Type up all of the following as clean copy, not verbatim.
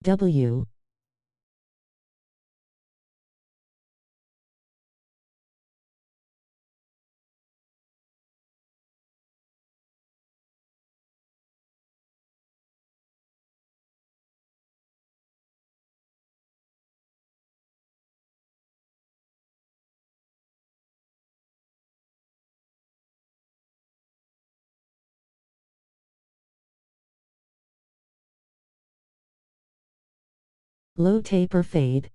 W low taper fade.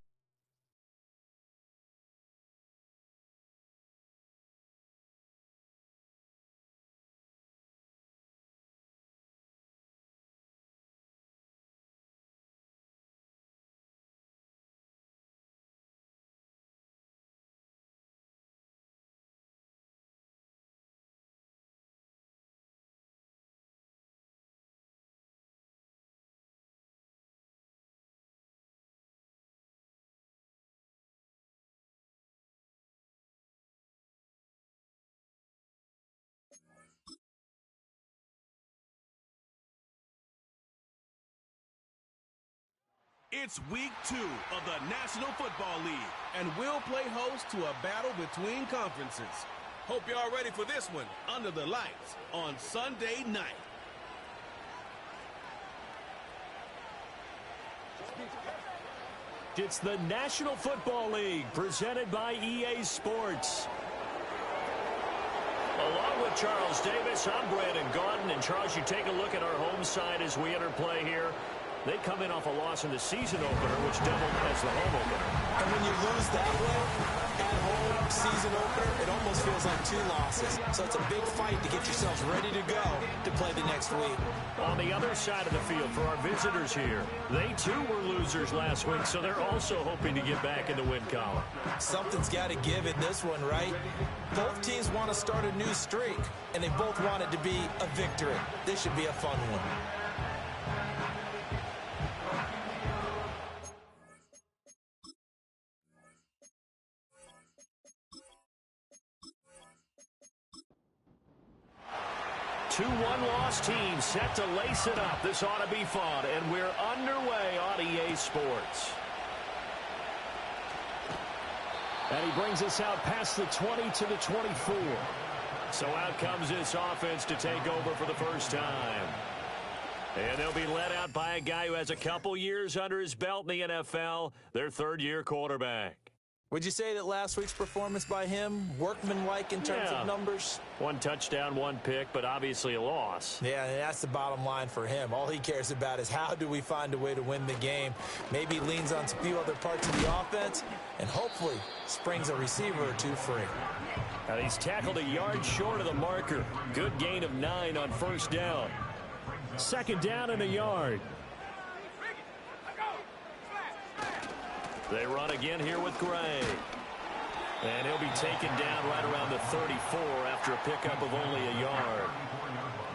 It's week 2 of the National Football League, and we'll play host to a battle between conferences. Hope y'all ready for this one under the lights on Sunday night. It's the National Football League presented by EA Sports. Along with Charles Davis, I'm Brandon Gaudin. And Charles, you take a look at our home side as we enter play here. They come in off a loss in the season opener, which doubled as the home opener. And when you lose that way, at home, season opener, it almost feels like 2 losses. So it's a big fight to get yourselves ready to go to play the next week. On the other side of the field for our visitors here, they too were losers last week, so they're also hoping to get back in the win column. Something's got to give in this one, right? Both teams want to start a new streak, and they both want it to be a victory. This should be a fun one. Two one-loss teams set to lace it up. This ought to be fun, and we're underway on EA Sports. And he brings us out past the 20 to the 24. So out comes this offense to take over for the first time. And they'll be led out by a guy who has a couple years under his belt in the NFL, their third-year quarterback. Would you say that last week's performance by him, workmanlike in terms of numbers? 1 touchdown, 1 pick, but obviously a loss. Yeah, and that's the bottom line for him. All he cares about is how do we find a way to win the game. Maybe leans on a few other parts of the offense, and hopefully springs a receiver or 2 free. And he's tackled a yard short of the marker. Good gain of 9 on first down. Second down and a yard. They run again here with Gray. And he'll be taken down right around the 34 after a pickup of only a yard.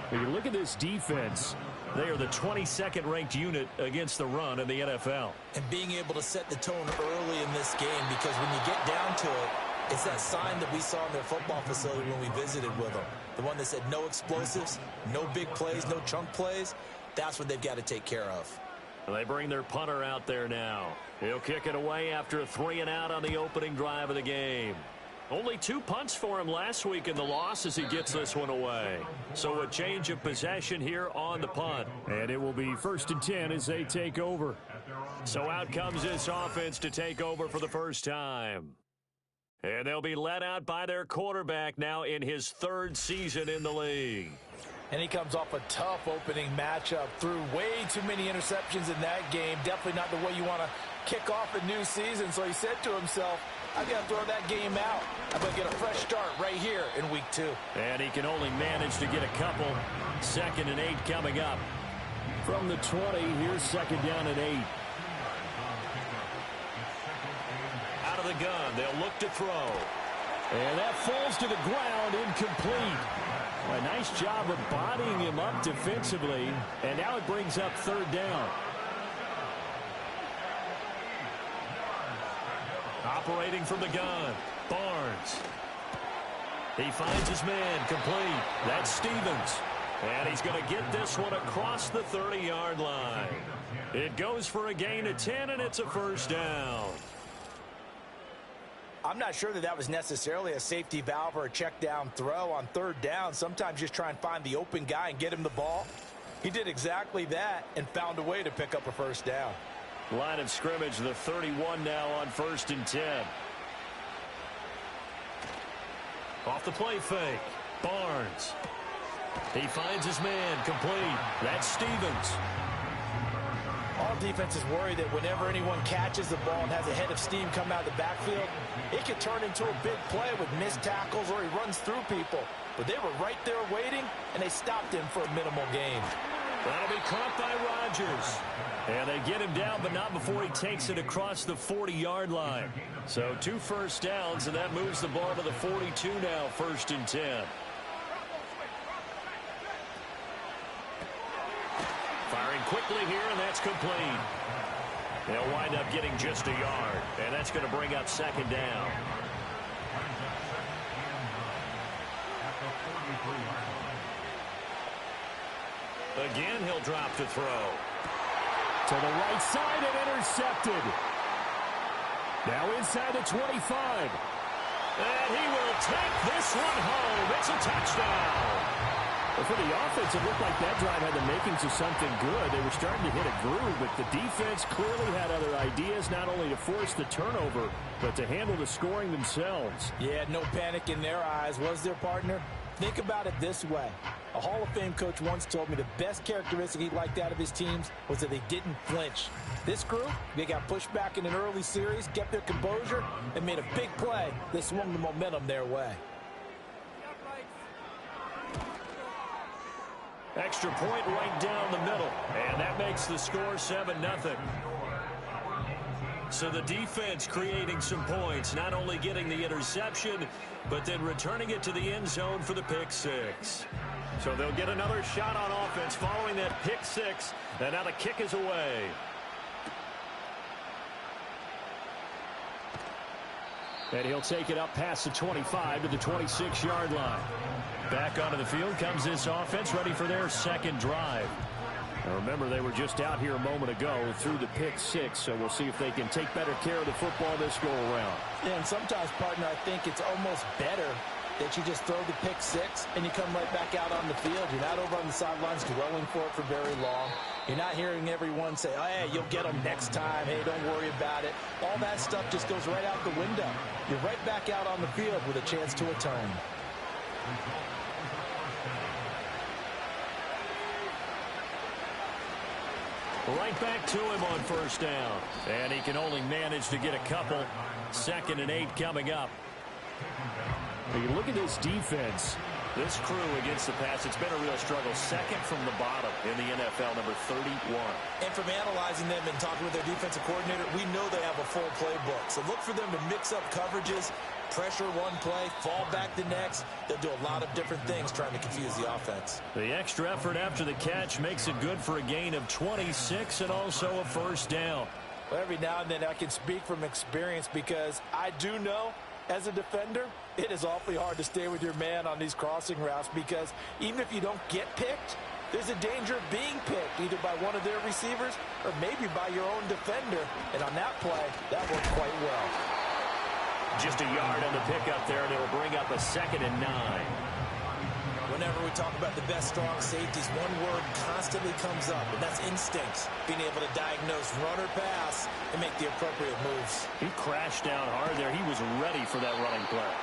When you look at this defense, they are the 22nd ranked unit against the run in the NFL. And being able to set the tone early in this game, because when you get down to it, it's that sign that we saw in their football facility when we visited with them. The one that said no explosives, no big plays, no chunk plays. That's what they've got to take care of. They bring their punter out there now. He'll kick it away after a 3-and-out on the opening drive of the game. Only 2 punts for him last week in the loss as he gets this one away. So a change of possession here on the punt. And it will be 1st and 10 as they take over. So out comes this offense to take over for the first time. And they'll be led out by their quarterback now in his 3rd season in the league. And he comes off a tough opening matchup. Threw way too many interceptions in that game. Definitely not the way you want to kick off a new season. So he said to himself, I've got to throw that game out. I'm going to get a fresh start right here in week 2. And he can only manage to get a couple. 2nd and 8 coming up. From the 20, here's 2nd down and 8. Out of the gun, they'll look to throw. And that falls to the ground, incomplete. A nice job of bodying him up defensively, and now it brings up 3rd down. Operating from the gun, Barnes. He finds his man, complete. That's Stevens. And he's going to get this one across the 30-yard line. It goes for a gain of 10, and it's a first down. I'm not sure that was necessarily a safety valve or a check down throw on third down. Sometimes just try and find the open guy and get him the ball. He did exactly that and found a way to pick up a first down. Line of scrimmage, the 31 now on 1st and 10. Off the play fake. Barnes. He finds his man complete. That's Stevens. All defenses worry that whenever anyone catches the ball and has a head of steam come out of the backfield, it could turn into a big play with missed tackles or he runs through people. But they were right there waiting, and they stopped him for a minimal gain. That'll be caught by Rodgers. And they get him down, but not before he takes it across the 40-yard line. So 2 first downs, and that moves the ball to the 42 now, 1st and 10. Firing quickly here, and that's complete. They'll wind up getting just a yard, and that's going to bring up 2nd down. Again, he'll drop to throw. To the right side and intercepted. Now inside the 25. And he will take this one home. It's a touchdown. Well, for the offense, it looked like that drive had the makings of something good. They were starting to hit a groove, but the defense clearly had other ideas, not only to force the turnover, but to handle the scoring themselves. Yeah, no panic in their eyes, was there, partner? Think about it this way. A Hall of Fame coach once told me the best characteristic he liked out of his teams was that they didn't flinch. This group, they got pushed back in an early series, kept their composure, and made a big play that swung the momentum their way. Extra point right down the middle, and that makes the score 7-0. So the defense creating some points, not only getting the interception, but then returning it to the end zone for the pick six. So they'll get another shot on offense following that pick six, and now the kick is away. And he'll take it up past the 25 to the 26-yard line. Back onto the field comes this offense, ready for their second drive. Now remember, they were just out here a moment ago through the pick six, so we'll see if they can take better care of the football this go-around. Yeah, and sometimes, partner, I think it's almost better that you just throw the pick six and you come right back out on the field. You're not over on the sidelines dwelling for it for very long. You're not hearing everyone say, oh, hey, you'll get them next time. Hey, don't worry about it. All that stuff just goes right out the window. You're right back out on the field with a chance to atone. Right back to him on first down. And he can only manage to get a couple. 2nd and 8 coming up. When you look at this defense, this crew against the pass, it's been a real struggle. 2nd from the bottom in the NFL, number 31. And from analyzing them and talking with their defensive coordinator, we know they have a full playbook. So look for them to mix up coverages, pressure one play, fall back the next. They'll do a lot of different things trying to confuse the offense. The extra effort after the catch makes it good for a gain of 26 and also a first down. Well, every now and then I can speak from experience because I do know as a defender, it is awfully hard to stay with your man on these crossing routes because even if you don't get picked, there's a danger of being picked either by one of their receivers or maybe by your own defender. And on that play, that worked quite well. Just a yard on the pickup there, and it'll bring up a 2nd and 9. Whenever we talk about the best strong safeties, one word constantly comes up, and that's instincts. Being able to diagnose run or pass and make the appropriate moves. He crashed down hard there. He was ready for that running play.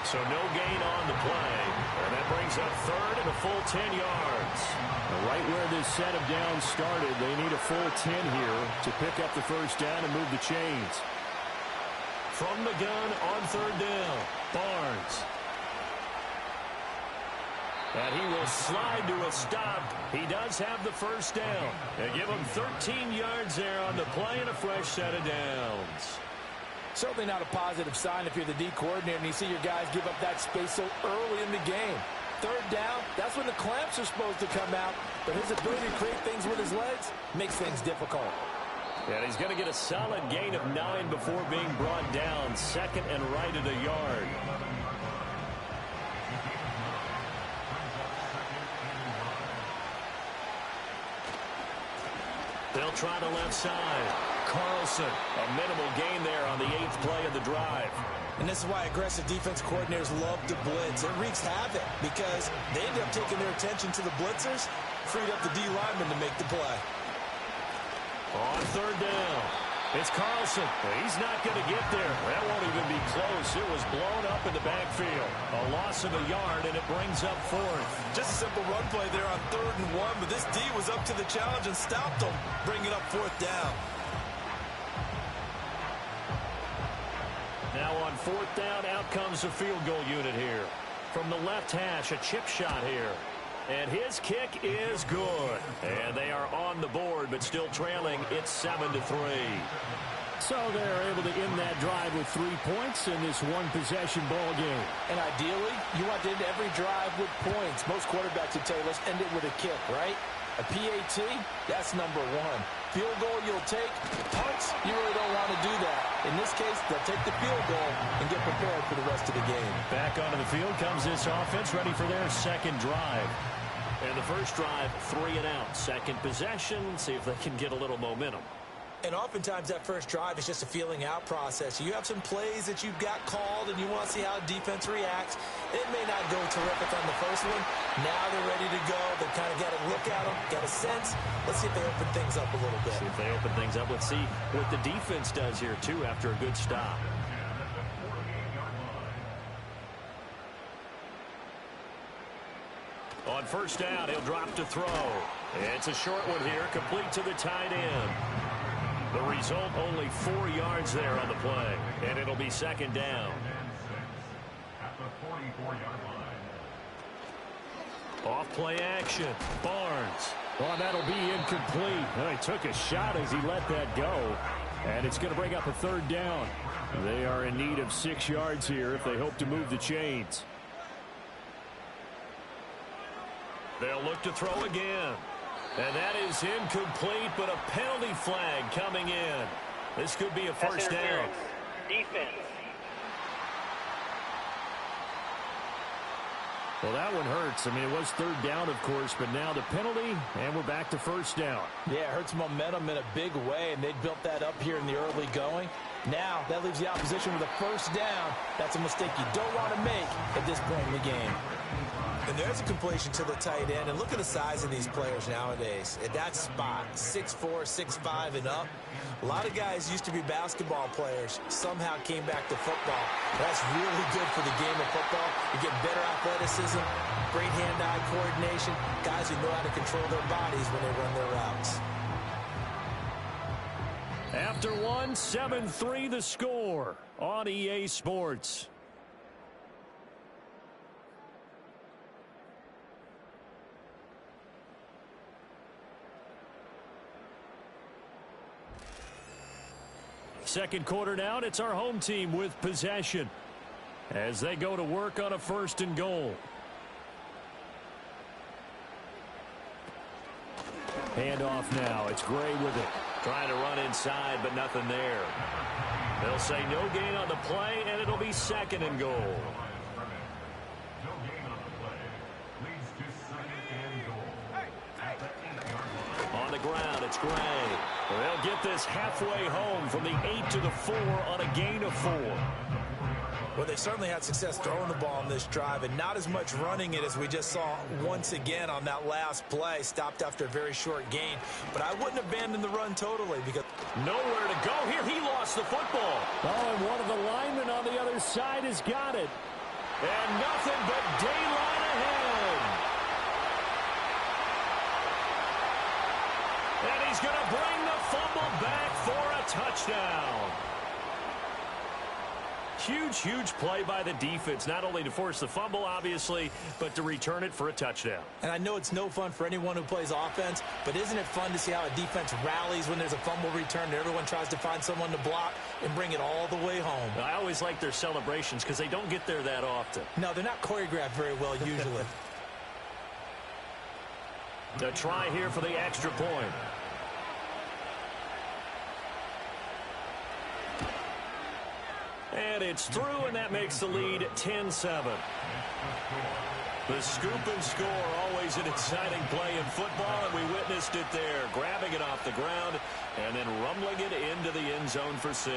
So no gain on the play. And that brings up 3rd and a full 10 yards. Right where this set of downs started, they need a full 10 here to pick up the first down and move the chains. From the gun on 3rd down, Barnes. And he will slide to a stop. He does have the first down. They give him 13 yards there on the play and a fresh set of downs. Certainly not a positive sign if you're the D coordinator and you see your guys give up that space so early in the game. 3rd down, that's when the clamps are supposed to come out. But his ability to create things with his legs makes things difficult. And he's going to get a solid gain of 9 before being brought down. 2nd and right at a yard. They'll try the left side. Carlson, a minimal gain there on the 8th play of the drive. And this is why aggressive defense coordinators love to blitz. It wreaks havoc because they end up taking their attention to the blitzers, freed up the D lineman to make the play. On 3rd down, it's Carlson. He's not going to get there. That won't even be close. It was blown up in the backfield. A loss of a yard, and it brings up 4th. Just a simple run play there on 3rd and 1, but this D was up to the challenge and stopped them, bringing up 4th down. Now on 4th down, out comes the field goal unit here. From the left hash, a chip shot here. And his kick is good. And they are on the board, but still trailing. It's 7-3. So they're able to end that drive with 3 points in this one-possession ball game. And ideally, you want to end every drive with points. Most quarterbacks would tell you, let's end it with a kick, right? A PAT, that's number 1. Field goal you'll take. Punts, you really don't want to do that. In this case, they'll take the field goal and get prepared for the rest of the game. Back onto the field comes this offense, ready for their second drive. And the first drive, 3 and out. Second possession, see if they can get a little momentum. And oftentimes that first drive is just a feeling out process. You have some plays that you've got called and you want to see how defense reacts. It may not go terrific on the first one. Now they're ready to go. They've kind of got to look at them, got a sense. Let's see if they open things up a little bit. See if they open things up. Let's see what the defense does here, too, after a good stop. On 1st down, he'll drop to throw. It's a short one here, complete to the tight end. The result, only 4 yards there on the play, and it'll be 2nd down. Off play action, Barnes. Well, that'll be incomplete. Well, he took a shot as he let that go, and it's going to bring up a 3rd down. They are in need of 6 yards here if they hope to move the chains. They'll look to throw again. And that is incomplete, but a penalty flag coming in. This could be a first down. Defense. Well, that one hurts. I mean, it was 3rd down, of course, but now the penalty, and we're back to 1st down. Yeah, it hurts momentum in a big way, and they built that up here in the early going. Now, that leaves the opposition with a 1st down. That's a mistake you don't want to make at this point in the game. And there's a completion to the tight end. And look at the size of these players nowadays. At that spot, 6'4", 6'5", and up. A lot of guys used to be basketball players. Somehow came back to football. That's really good for the game of football. You get better athleticism, great hand-eye coordination. Guys who know how to control their bodies when they run their routes. After 1, 7-3 the score on EA Sports. Second quarter down, it's our home team with possession as they go to work on a 1st and goal. Handoff now. It's Gray with it. Trying to run inside, but nothing there. They'll say no gain on the play, and it'll be 2nd and goal. On the ground, it's Gray. They'll get this halfway home from the 8 to the 4 on a gain of 4. Well, they certainly had success throwing the ball on this drive and not as much running it as we just saw once again on that last play. Stopped after a very short gain. But I wouldn't abandon the run totally because nowhere to go here. He lost the football. Oh, and one of the linemen on the other side has got it. And nothing but daylight ahead. And he's going to bring the fumble back for a touchdown. Huge, huge play by the defense, not only to force the fumble, obviously, but to return it for a touchdown. And I know it's no fun for anyone who plays offense, but isn't it fun to see how a defense rallies when there's a fumble return and everyone tries to find someone to block and bring it all the way home? I always like their celebrations because they don't get there that often. No, they're not choreographed very well usually. A try here for the extra point. And it's through, and that makes the lead 10-7. The scoop and score, always an exciting play in football, and we witnessed it there, grabbing it off the ground and then rumbling it into the end zone for 6.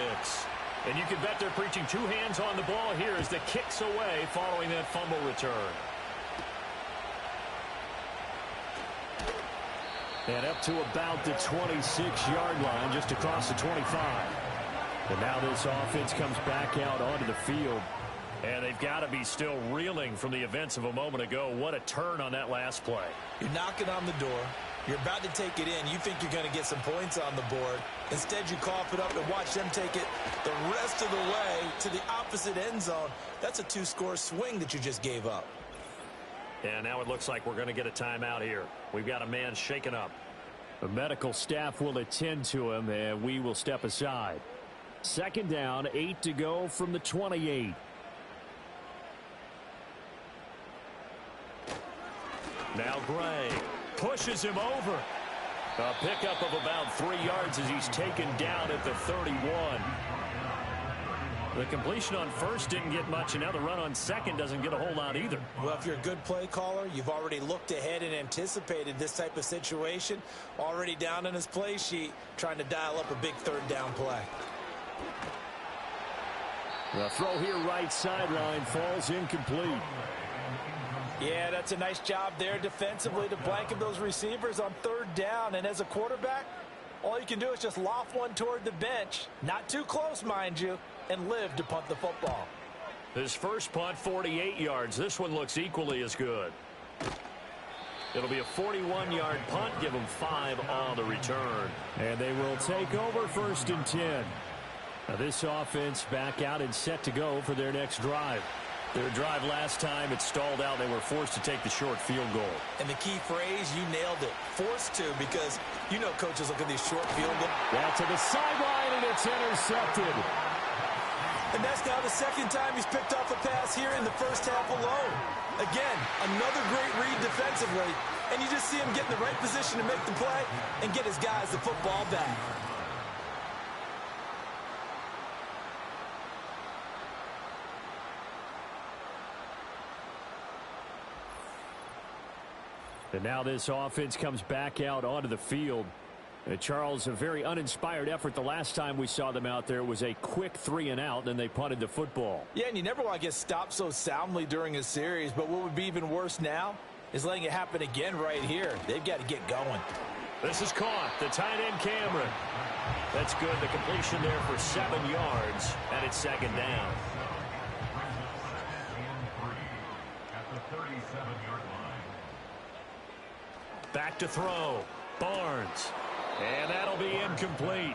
And you can bet they're preaching 2 hands on the ball here as the kick's away following that fumble return. And up to about the 26-yard line, just across the 25. And now this offense comes back out onto the field. And they've got to be still reeling from the events of a moment ago. What a turn on that last play. You're knocking on the door. You're about to take it in. You think you're going to get some points on the board. Instead, you cough it up and watch them take it the rest of the way to the opposite end zone. That's a 2-score swing that you just gave up. And now it looks like we're going to get a timeout here. We've got a man shaken up. The medical staff will attend to him, and we will step aside. 2nd down, 8 to go from the 28. Now Gray pushes him over. A pickup of about 3 yards as he's taken down at the 31. The completion on first didn't get much, and now the run on second doesn't get a whole lot either. Well, if you're a good play caller, you've already looked ahead and anticipated this type of situation. Already down in his play sheet, trying to dial up a big 3rd down play. The throw here right sideline falls incomplete. Yeah, that's a nice job there defensively to blanket those receivers on 3rd down. And as a quarterback, all you can do is just loft one toward the bench. Not too close, mind you, and live to punt the football. His first punt, 48 yards. This one looks equally as good. It'll be a 41-yard punt. Give them 5 on the return. And they will take over 1st and 10. Now this offense back out and set to go for their next drive. Their drive last time, it stalled out. They were forced to take the short field goal. And the key phrase, you nailed it. Forced to, because you know coaches look at these short field goals. That's to the sideline, and it's intercepted. And that's now the 2nd time he's picked off a pass here in the first half alone. Again, another great read defensively. And you just see him get in the right position to make the play and get his guys the football back. And now this offense comes back out onto the field. Charles, a very uninspired effort. The last time we saw them out there was a quick 3-and-out, and then they punted the football. Yeah, and you never want to get stopped so soundly during a series, but what would be even worse now is letting it happen again right here. They've got to get going. This is caught. The tight end, Cameron. That's good. The completion there for 7 yards, and it's 2nd down. Back to throw. Barnes. And that'll be incomplete.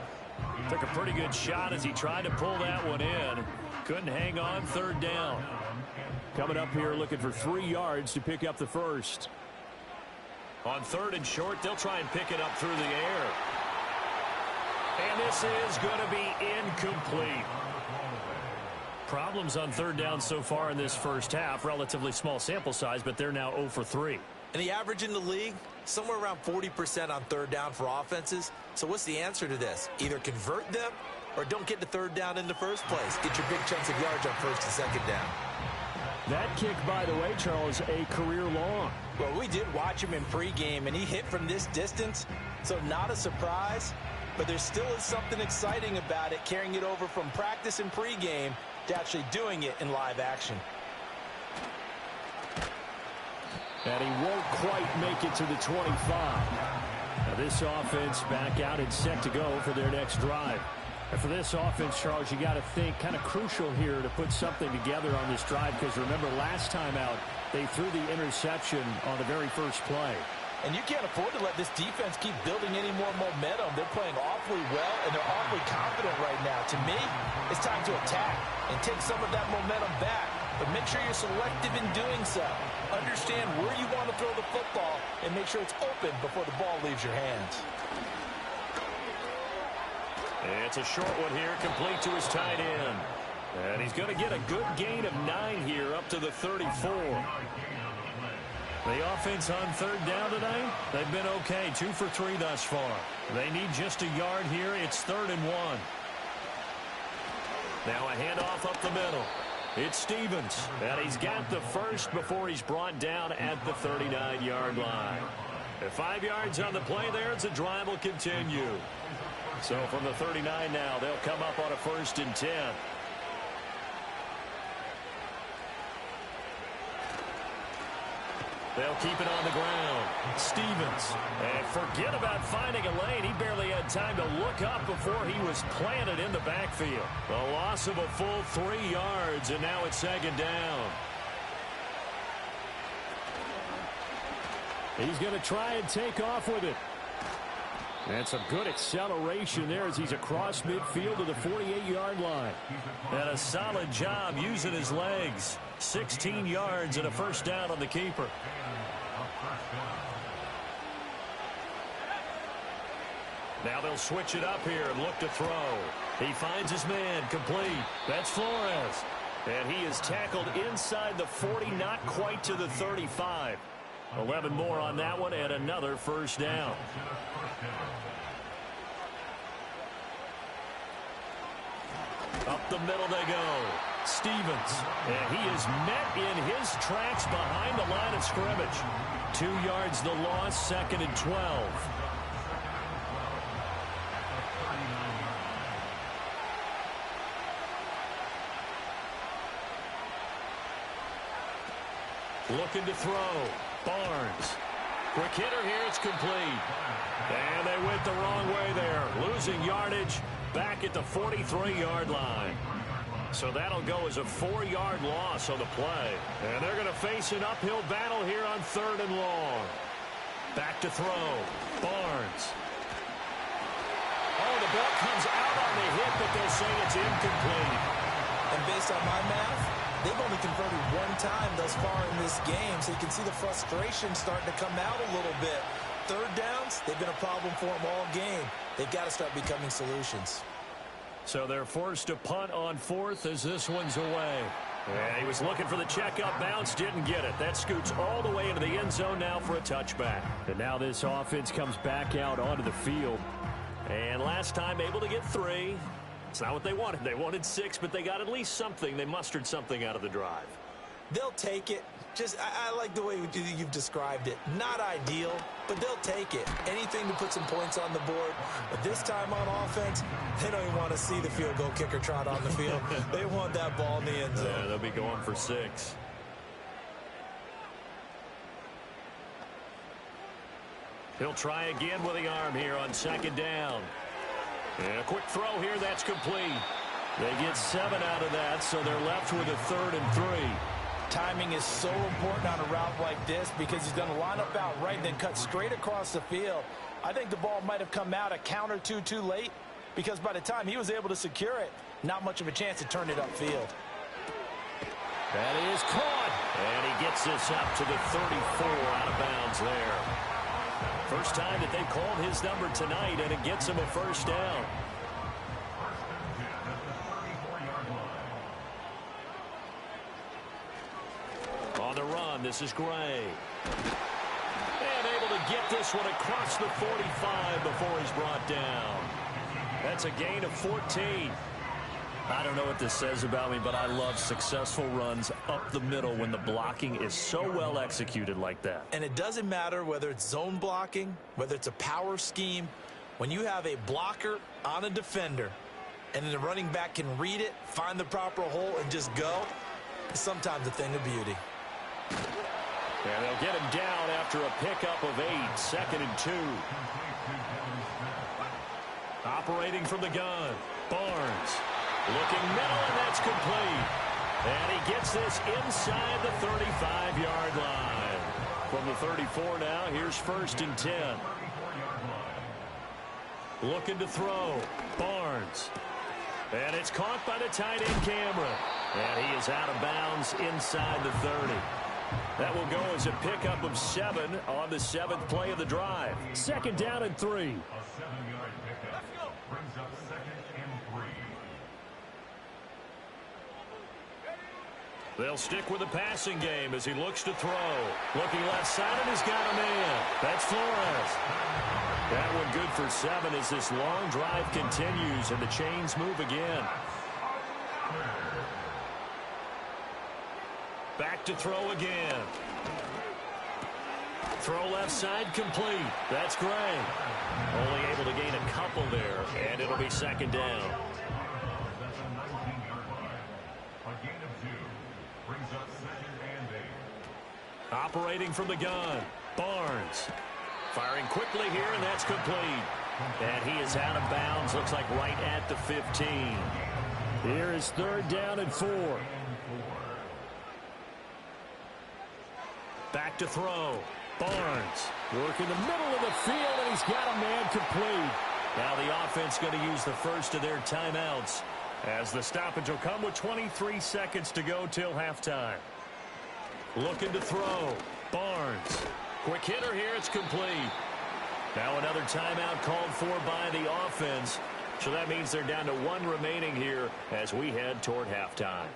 Took a pretty good shot as he tried to pull that one in. Couldn't hang on. 3rd down. Coming up here looking for 3 yards to pick up the first. On 3rd and short, they'll try and pick it up through the air. And this is going to be incomplete. Problems on 3rd down so far in this first half. Relatively small sample size, but they're now 0 for 3. And the average in the league, somewhere around 40% on 3rd down for offenses. So what's the answer to this? Either convert them or don't get the 3rd down in the first place. Get your big chunks of yards on 1st and 2nd down. That kick, by the way, Charles, a career long. Well, we did watch him in pregame, and he hit from this distance, so not a surprise. But there still is something exciting about it, carrying it over from practice and pregame to actually doing it in live action. And he won't quite make it to the 25. Now this offense back out and set to go for their next drive. And for this offense, Charles, you got to think kind of crucial here to put something together on this drive, because remember last time out they threw the interception on the very first play. And you can't afford to let this defense keep building any more momentum. They're playing awfully well, and they're awfully confident right now. To me, it's time to attack and take some of that momentum back. But make sure you're selective in doing so. Understand where you want to throw the football and make sure it's open before the ball leaves your hands. It's a short one here, complete to his tight end. And he's going to get a good gain of 9 here up to the 34. The offense on 3rd down tonight, they've been okay. 2 for 3 thus far. They need just a yard here. It's 3rd and 1. Now a handoff up the middle. It's Stevens, and he's got the first before he's brought down at the 39-yard line. At 5 yards on the play there, the drive will continue. So from the 39 now, they'll come up on a 1st and 10. They'll keep it on the ground. Stevens. And forget about finding a lane. He barely had time to look up before he was planted in the backfield. A loss of a full 3 yards, and now it's 2nd down. He's going to try and take off with it. And some good acceleration there as he's across midfield to the 48-yard line. And a solid job using his legs. 16 yards and a 1st down on the keeper. Now they'll switch it up here and look to throw. He finds his man, complete. That's Flores. And he is tackled inside the 40, not quite to the 35. 11 more on that one and another 1st down. Up the middle they go. Stevens. And he is met in his tracks behind the line of scrimmage. 2 yards the loss, 2nd and 12. Looking to throw. Barnes. Quick hitter here. It's complete. And they went the wrong way there. Losing yardage back at the 43-yard line. So that'll go as a 4-yard loss on the play. And they're going to face an uphill battle here on 3rd and long. Back to throw. Barnes. Oh, the ball comes out on the hit, but they'll say it's incomplete. And based on my math, they've only converted 1 time thus far in this game, so you can see the frustration starting to come out a little bit. 3rd downs, they've been a problem for them all game. They've got to start becoming solutions. So they're forced to punt on 4th as this one's away. And he was looking for the checkup bounce, didn't get it. That scoots all the way into the end zone now for a touchback. And now this offense comes back out onto the field. And last time able to get 3. It's not what they wanted. They wanted 6, but they got at least something. They mustered something out of the drive. They'll take it. I like the way you've described it. Not ideal, but they'll take it. Anything to put some points on the board. But this time on offense, they don't even want to see the field goal kicker trot on the field. They want that ball in the end zone. Yeah, they'll be going for 6. He'll try again with the arm here on 2nd down. And a quick throw here, that's complete. They get 7 out of that, so they're left with a 3rd and 3. Timing is so important on a route like this because he's going to line up out right and then cut straight across the field. I think the ball might have come out a count or two too late because by the time he was able to secure it, not much of a chance to turn it upfield. That is caught. And he gets this up to the 34 out of bounds there. First time that they've called his number tonight, and it gets him a 1st down. On the run, this is Gray. And able to get this one across the 45 before he's brought down. That's a gain of 14. I don't know what this says about me, but I love successful runs up the middle when the blocking is so well executed like that. And it doesn't matter whether it's zone blocking, whether it's a power scheme. When you have a blocker on a defender and then the running back can read it, find the proper hole, and just go, it's sometimes a thing of beauty. And they'll get him down after a pickup of 8, 2nd and 2. Operating from the gun, Barnes. Looking middle, and that's complete. And he gets this inside the 35-yard line. From the 34 now, here's 1st and 10. Looking to throw, Barnes. And it's caught by the tight end Cameron. And he is out of bounds inside the 30. That will go as a pickup of 7 on the 7th play of the drive. 2nd down and 3. They'll stick with the passing game as he looks to throw. Looking left side, and he's got a man. That's Flores. That one good for 7 as this long drive continues and the chains move again. Back to throw again. Throw left side complete. That's Gray. Only able to gain a couple there, and it'll be second down. Operating from the gun, Barnes. Firing quickly here, and that's complete. And he is out of bounds, looks like right at the 15. Here is third down and 4. Back to throw. Barnes. Work in the middle of the field, and he's got a man complete. Now the offense going to use the first of their timeouts, as the stoppage will come with 23 seconds to go till halftime. Looking to throw. Barnes. Quick hitter here. It's complete. Now another timeout called for by the offense. So that means they're down to 1 remaining here as we head toward halftime.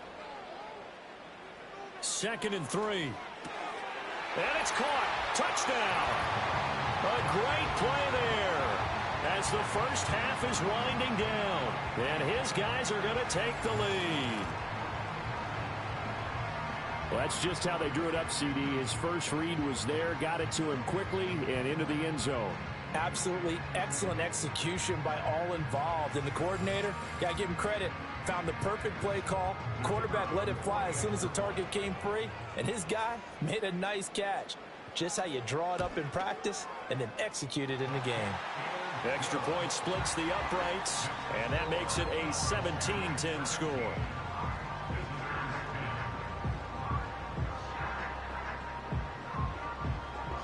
2nd and 3. And it's caught. Touchdown. A great play there as the first half is winding down. And his guys are going to take the lead. Well, that's just how they drew it up, CD. His first read was there, got it to him quickly, and into the end zone. Absolutely excellent execution by all involved. And the coordinator, got to give him credit, found the perfect play call. Quarterback let it fly as soon as the target came free, and his guy made a nice catch. Just how you draw it up in practice and then execute it in the game. Extra point splits the uprights, and that makes it a 17-10 score.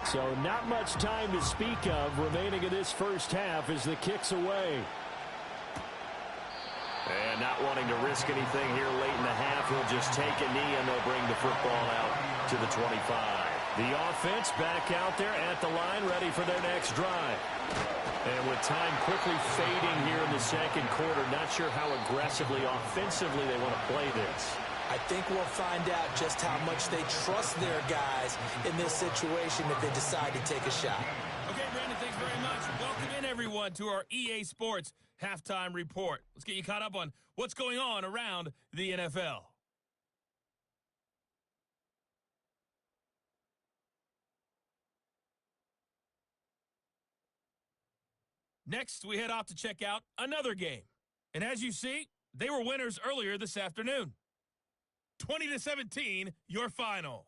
So not much time to speak of remaining in this first half as the kick's away. And not wanting to risk anything here late in the half, he'll just take a knee and they'll bring the football out to the 25. The offense back out there at the line, ready for their next drive. And with time quickly fading here in the second quarter, not sure how aggressively, offensively they want to play this. I think we'll find out just how much they trust their guys in this situation if they decide to take a shot. Okay, Brandon, thanks very much. Welcome in, everyone, to our EA Sports Halftime Report. Let's get you caught up on what's going on around the NFL. Next, we head off to check out another game. And as you see, they were winners earlier this afternoon. 20-17, your final.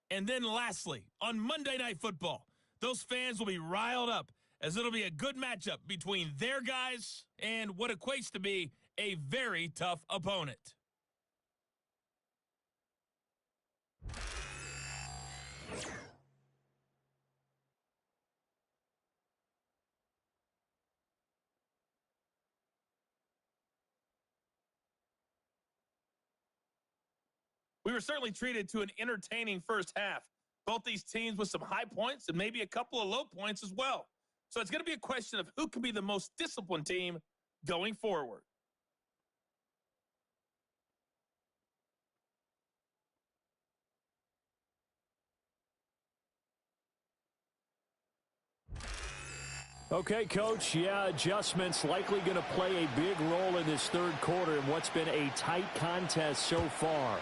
And then lastly, on Monday Night Football, those fans will be riled up as it'll be a good matchup between their guys and what equates to be a very tough opponent. We were certainly treated to an entertaining first half. Both these teams with some high points and maybe a couple of low points as well. So it's going to be a question of who can be the most disciplined team going forward. Okay, Coach, yeah, adjustments likely going to play a big role in this third quarter in what's been a tight contest so far.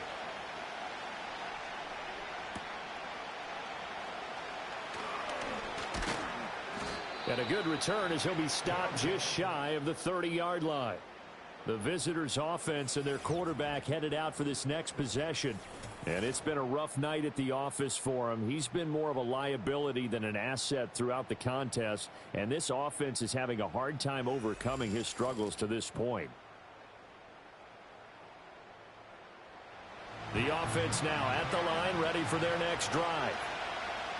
And a good return as he'll be stopped just shy of the 30-yard line. The visitors' offense and their quarterback headed out for this next possession. And it's been a rough night at the office for him. He's been more of a liability than an asset throughout the contest. And this offense is having a hard time overcoming his struggles to this point. The offense now at the line, ready for their next drive.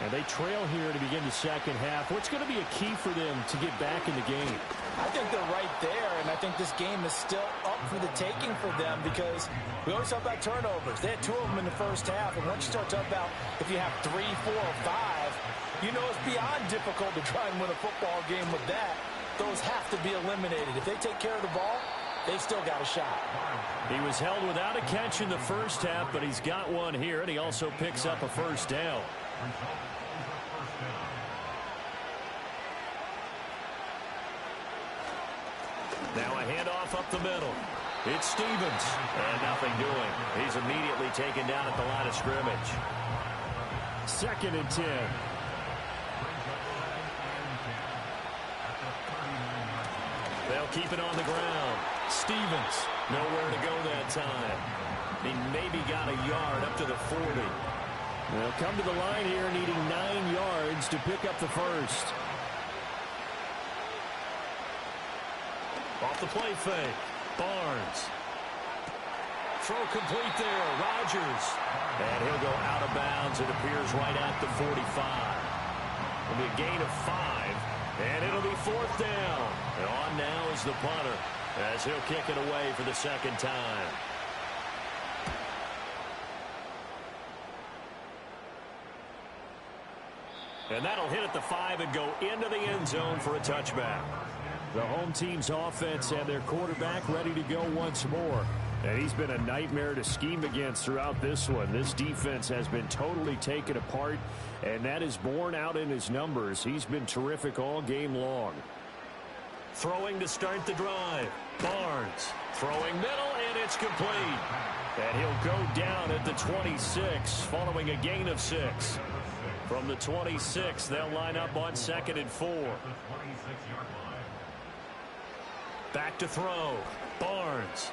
And they trail here to begin the second half. What's going to be a key for them to get back in the game? I think they're right there, and I think this game is still up for the taking for them because we always talk about turnovers. They had 2 of them in the first half, and once you start talking about if you have 3, 4, or 5, you know it's beyond difficult to try and win a football game with that. Those have to be eliminated. If they take care of the ball, they've still got a shot. He was held without a catch in the first half, but he's got one here, and he also picks up a first down. Now a handoff up the middle. It's Stevens. And nothing doing. He's immediately taken down at the line of scrimmage. 2nd and 10. They'll keep it on the ground. Stevens, nowhere to go that time. He maybe got a yard up to the 40. They'll come to the line here needing 9 yards to pick up the first. Off the play fake. Barnes. Throw complete there. Rodgers. And he'll go out of bounds. It appears right at the 45. It'll be a gain of 5. And it'll be 4th down. And on now is the punter as he'll kick it away for the 2nd time. And that'll hit at the 5 and go into the end zone for a touchback. The home team's offense and their quarterback ready to go once more. And he's been a nightmare to scheme against throughout this one. This defense has been totally taken apart, and that is borne out in his numbers. He's been terrific all game long. Throwing to start the drive. Barnes throwing middle, and it's complete. And he'll go down at the 26 following a gain of 6. From the 26, they'll line up on 2nd and 4. Back to throw. Barnes.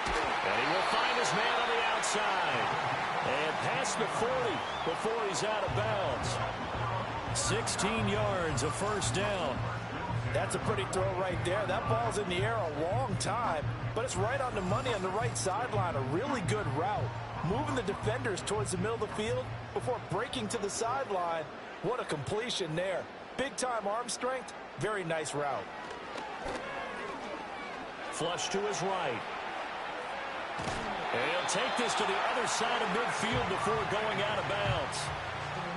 And he will find his man on the outside. And past the 40 before he's out of bounds. 16 yards, a 1st down. That's a pretty throw right there. That ball's in the air a long time, but it's right on the money on the right sideline. A really good route. Moving the defenders towards the middle of the field before breaking to the sideline. What a completion there. Big-time arm strength. Very nice route. Flush to his right. And he'll take this to the other side of midfield before going out of bounds.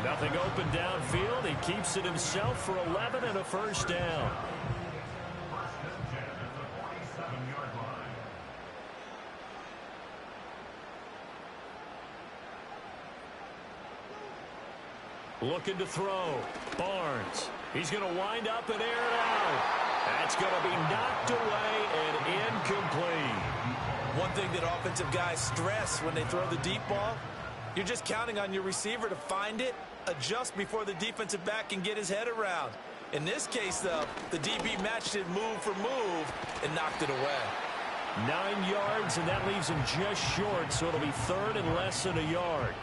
Nothing open downfield. He keeps it himself for 11 and a 1st down. Looking to throw. Barnes. He's going to wind up and air it out. That's going to be knocked away and incomplete. One thing that offensive guys stress when they throw the deep ball, you're just counting on your receiver to find it, adjust before the defensive back can get his head around. In this case, though, the DB matched it move for move and knocked it away. 9 yards, and that leaves him just short, so it'll be 3rd and less than a yard.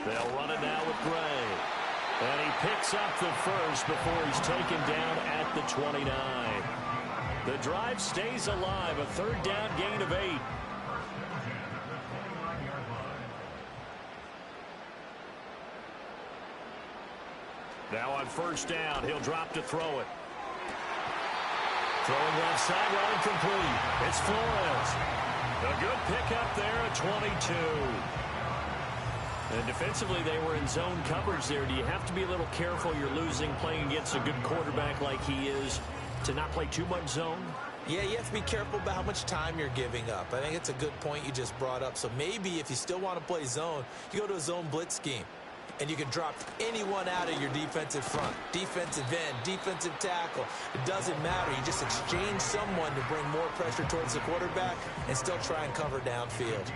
They'll run it now with Gray. And he picks up the first before he's taken down at the 29. The drive stays alive, a 3rd down gain of 8. Now on 1st down, he'll drop to throw it. Throwing left sideline complete. It's Flores. A good pickup there at 22. And defensively, they were in zone coverage there. Do you have to be a little careful? You're losing, playing against a good quarterback like he is, to not play too much zone? Yeah, you have to be careful about how much time you're giving up. I think it's a good point you just brought up. So maybe if you still want to play zone, you go to a zone blitz scheme. And you can drop anyone out of your defensive front. Defensive end, defensive tackle. It doesn't matter. You just exchange someone to bring more pressure towards the quarterback and still try and cover downfield.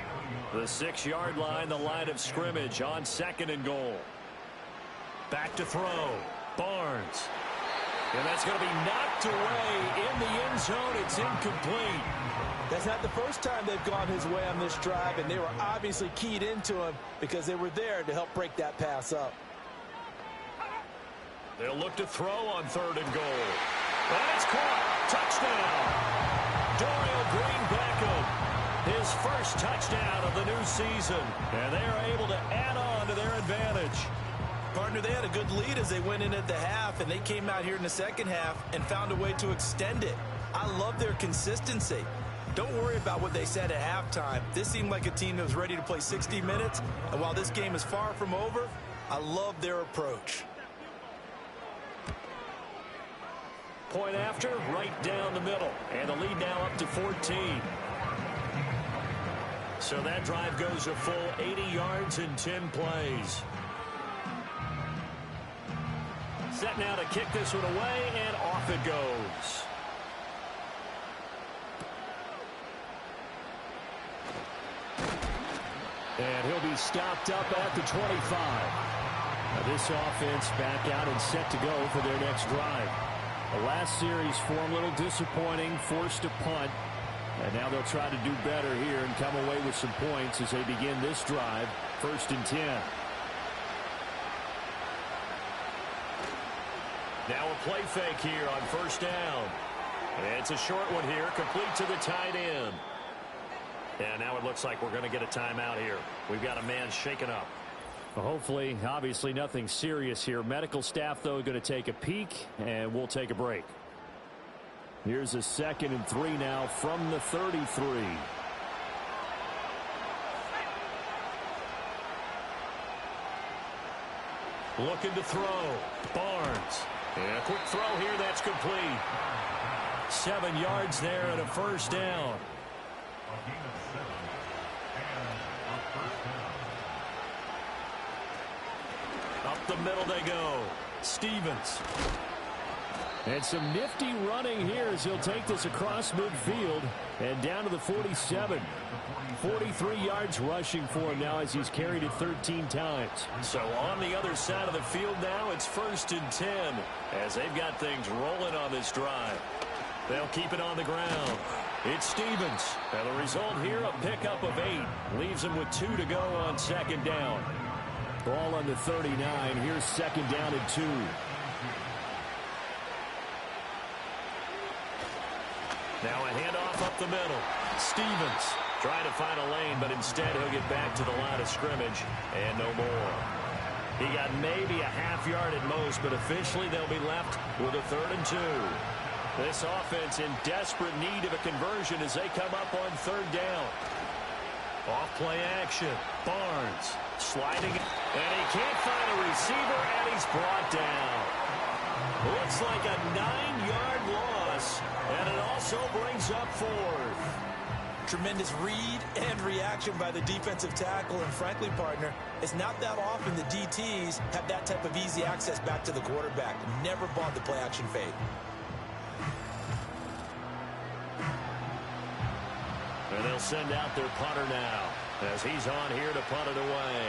The 6-yard line, the line of scrimmage on 2nd and goal. Back to throw. Barnes. And that's going to be knocked away in the end zone. It's incomplete. That's not the first time they've gone his way on this drive, and they were obviously keyed into him because they were there to help break that pass up. They'll look to throw on 3rd and goal. And it's caught. Touchdown. Dorial Green-Beckham. His first touchdown of the new season. And they are able to add on to their advantage. Partner, they had a good lead as they went in at the half, and they came out here in the 2nd half and found a way to extend it. I love their consistency. Don't worry about what they said at halftime. This seemed like a team that was ready to play 60 minutes, and while this game is far from over, I love their approach. Point after, right down the middle, and the lead now up to 14. So that drive goes a full 80 yards in 10 plays. Set now to kick this one away, and off it goes. And he'll be stopped up at the 25. Now this offense back out and set to go for their next drive. The last series for them, a little disappointing, forced a punt. And now they'll try to do better here and come away with some points as they begin this drive, 1st and 10. Now a play fake here on 1st down. And it's a short one here, complete to the tight end. And now it looks like we're going to get a timeout here. We've got a man shaken up. Well, hopefully, obviously nothing serious here. Medical staff, though, going to take a peek, and we'll take a break. Here's a 2nd and 3 now from the 33. Looking to throw. Barnes. And a quick throw here that's complete. 7 yards there and a 1st down. Up the middle they go. Stevens. And some nifty running here as he'll take this across midfield and down to the 47. 43 yards rushing for him now as he's carried it 13 times. So on the other side of the field now, it's 1st and 10 as they've got things rolling on this drive. They'll keep it on the ground. It's Stevens. And the result here, a pickup of 8. Leaves him with 2 to go on 2nd down. Ball on the 39. Here's 2nd down and 2. Now a handoff up the middle. Stevens trying to find a lane, but instead he'll get back to the line of scrimmage and no more. He got maybe a half yard at most, but officially they'll be left with a 3rd and 2. This offense in desperate need of a conversion as they come up on 3rd down. Off play action. Barnes sliding, and he can't find a receiver, and he's brought down. Looks like a 9-yard loss, and it also brings up 4th. Tremendous read and reaction by the defensive tackle, and frankly, partner, it's not that often the DTs have that type of easy access back to the quarterback. Never bought the play action fade. And they'll send out their punter now as he's on here to punt it away.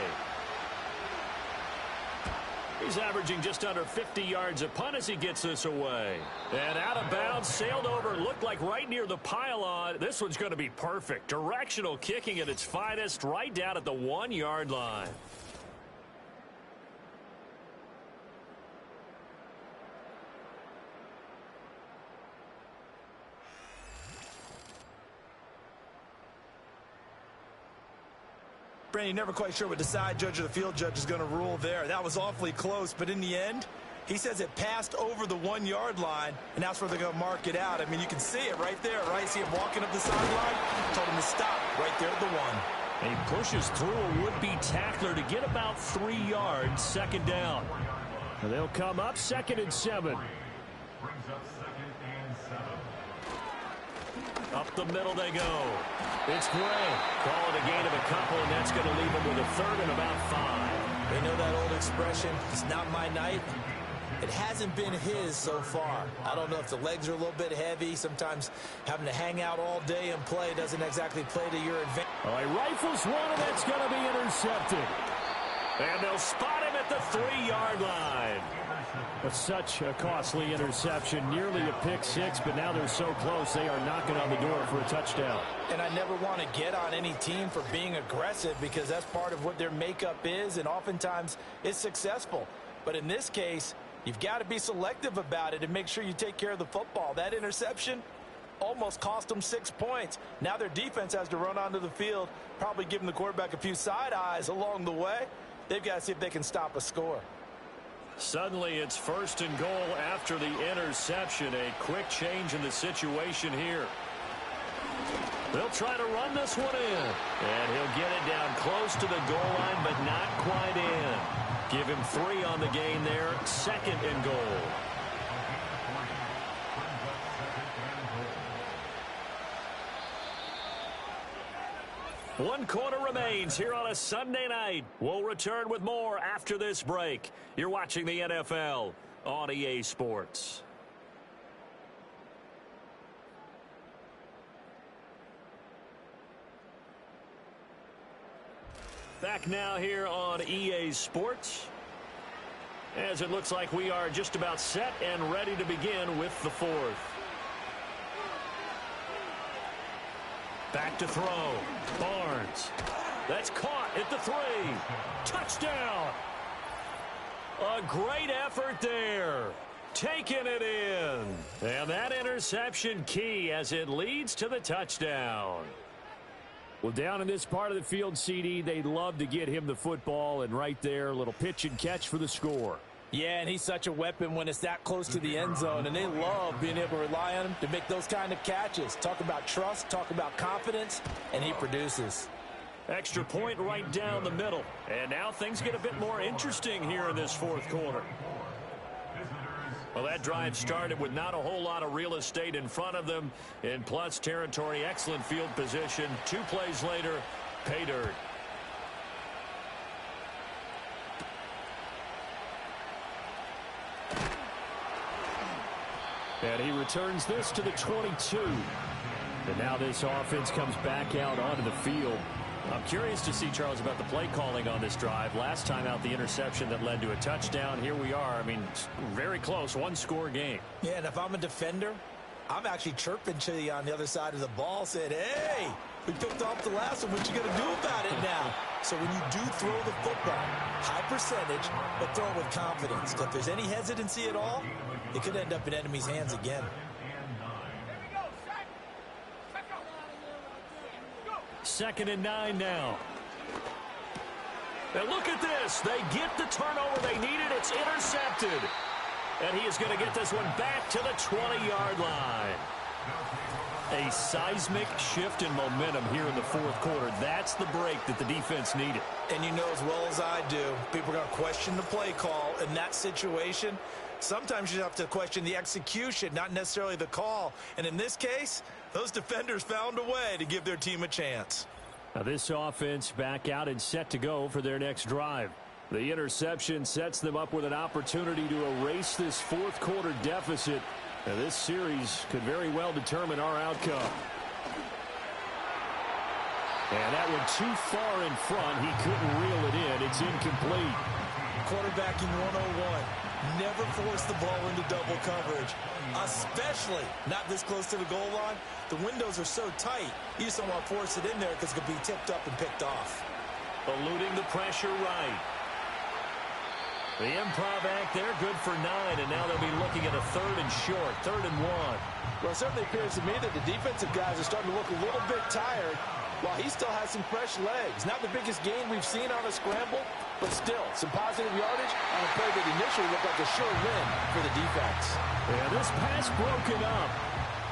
He's averaging just under 50 yards a punt as he gets this away. And out of bounds, sailed over, looked like right near the pylon. This one's going to be perfect. Directional kicking at its finest, right down at the 1-yard line. Brandon, you're never quite sure what the side judge or the field judge is going to rule there. That was awfully close, but in the end, he says it passed over the 1-yard line, and that's where they're going to mark it out. I mean, you can see it right there, right? See him walking up the sideline? Told him to stop right there at the 1. He pushes through a would-be tackler to get about 3 yards, 2nd down. And they'll come up 2nd and 7. Up the middle they go. It's Gray. Call it a gain of a couple, and that's going to leave him with a 3rd and about 5. They know that old expression, it's not my night. It hasn't been his so far. I don't know if the legs are a little bit heavy. Sometimes having to hang out all day and play doesn't exactly play to your advantage. Oh, he rifles one, and that's going to be intercepted. And they'll spot him at the 3-yard line. But such a costly interception, nearly a pick 6, but now they're so close they are knocking on the door for a touchdown. And I never want to get on any team for being aggressive because that's part of what their makeup is, and oftentimes it's successful. But in this case, you've got to be selective about it and make sure you take care of the football. That interception almost cost them 6 points. Now their defense has to run onto the field, probably giving the quarterback a few side eyes along the way. They've got to see if they can stop a score. Suddenly it's 1st and goal after the interception. A quick change in the situation here. They'll try to run this one in. And he'll get it down close to the goal line, but not quite in. Give him 3 on the gain there. 2nd and goal. One quarter remains here on a Sunday night. We'll return with more after this break. You're watching the NFL on EA Sports. Back now here on EA Sports, as it looks like we are just about set and ready to begin with the fourth. Back to throw. Barnes. That's caught at the 3. Touchdown. A great effort there. Taking it in. And that interception key as it leads to the touchdown. Well, down in this part of the field, CD, they'd love to get him the football, and right there, a little pitch and catch for the score. Yeah, and he's such a weapon when it's that close to the end zone, and they love being able to rely on him to make those kind of catches. Talk about trust, talk about confidence, and he produces. Extra point right down the middle. And now things get a bit more interesting here in this fourth quarter. Well, that drive started with not a whole lot of real estate in front of them. In plus territory, excellent field position. 2 plays later, pay dirt. And he returns this to the 22. And now this offense comes back out onto the field. I'm curious to see, Charles, about the play calling on this drive. Last time out, the interception that led to a touchdown. Here we are. I mean, very close, 1-score game. Yeah, and if I'm a defender, I'm actually chirping to you on the other side of the ball, saying, hey, we picked off the last one. What you going to do about it now? So when you do throw the football, high percentage, but throw it with confidence. If there's any hesitancy at all, it could end up in enemy's hands again. Second and 9 now. And look at this. They get the turnover they needed. It's intercepted. And he is going to get this one back to the 20-yard line. A seismic shift in momentum here in the fourth quarter. That's the break that the defense needed. And you know as well as I do, people are going to question the play call in that situation. Sometimes you have to question the execution, not necessarily the call. And in this case, those defenders found a way to give their team a chance. Now this offense back out and set to go for their next drive. The interception sets them up with an opportunity to erase this fourth quarter deficit. Now this series could very well determine our outcome. And that one too far in front. He couldn't reel it in. It's incomplete. Quarterbacking 101. Never force the ball into double coverage, especially not this close to the goal line. The windows are so tight, you just don't want to force it in there because it could be tipped up and picked off. Eluding the pressure right. The improv act there, good for 9, and now they'll be looking at a 3rd and short, 3rd and 1. Well, it certainly appears to me that the defensive guys are starting to look a little bit tired while he still has some fresh legs. Not the biggest gain we've seen on a scramble, but still some positive yardage on a play that initially looked like a sure win for the defense. Yeah, this pass broken up.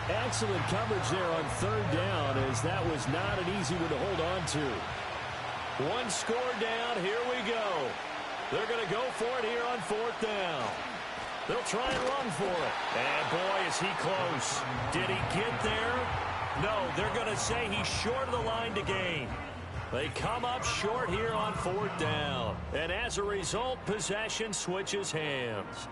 Excellent coverage there on 3rd down, as that was not an easy one to hold on to. 1 score down. Here we go. They're going to go for it here on 4th down. They'll try and run for it. And boy, is he close. Did he get there? No, they're going to say he's short of the line to gain. They come up short here on 4th down. And as a result, possession switches hands.